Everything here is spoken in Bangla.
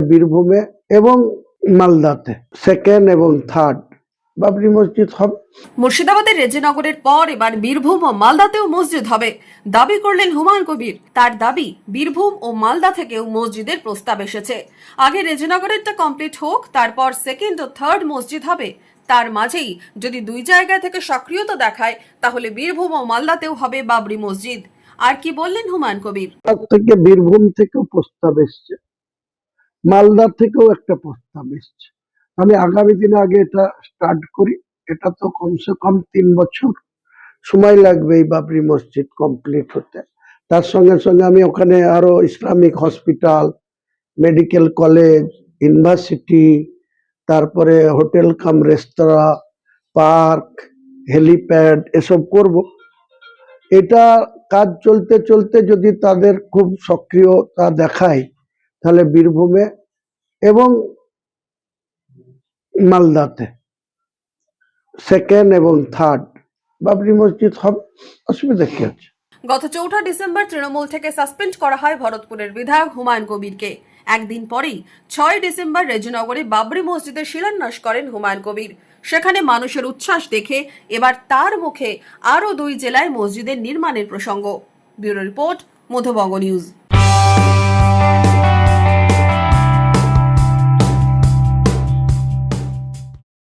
বীরভূমে এবং মালদাতে সেকেন্ড এবং থার্ড বাবরি মসজিদ হবে। মুর্শিদাবাদের রেজিনগরের পর এবার বীরভূম ও মালদাতেও মসজিদ হবে দাবি করলেন হুমায়ুন কবির। তার দাবি, বীরভূম ও মালদা থেকেও মসজিদের প্রস্তাব এসেছে। আগে রেজিনগরেরটা কমপ্লিট হোক, তারপর সেকেন্ড ও থার্ড মসজিদ হবে। তার মাঝেই যদি দুই জায়গা থেকে সক্রিয়তা দেখায়, তাহলে বীরভূম ও মালদাতেও হবে বাবরি মসজিদ। আর কি বললেন হুমায়ুন কবির? তার থেকে বীরভূম থেকেও প্রস্তাব এসছে, মালদা থেকেও একটা প্রস্তাব এসছে। আমি আগামী দিনে আগে এটা স্টার্ট করি। এটা তো কমসে কম 3 বছর সময় লাগবে এই বাবরি মসজিদ কমপ্লিট হতে। তার সঙ্গে সঙ্গে আমি ওখানে আরো Islamic hospital, medical college, university, তারপরে হোটেল কাম রেস্তোরাঁ, পার্ক, হেলিপ্যাড এসব করব। এটা কাজ চলতে চলতে যদি তাদের খুব সক্রিয়তা দেখায়, তাহলে বীরভূমে এবং মালদাতে সেকেন্ড এবং থার্ড বাবরি মসজিদ হবে। অসুবিধা কি আছে? গত 4 ডিসেম্বর তৃণমূল থেকে সাসপেন্ড করা হয় ভরতপুরের বিধায়ক হুমায়ুন কবিরকে। একদিন পরেই 6 ডিসেম্বর রেজিনগরে বাবরি মসজিদের শিলান্যাস করেন হুমায়ুন কবির। সেখানে মানুষের উচ্ছ্বাস দেখে এবার তার মুখে আরও 2 জেলায় মসজিদের নির্মাণের প্রসঙ্গ। Bureau report, Madhubanga news.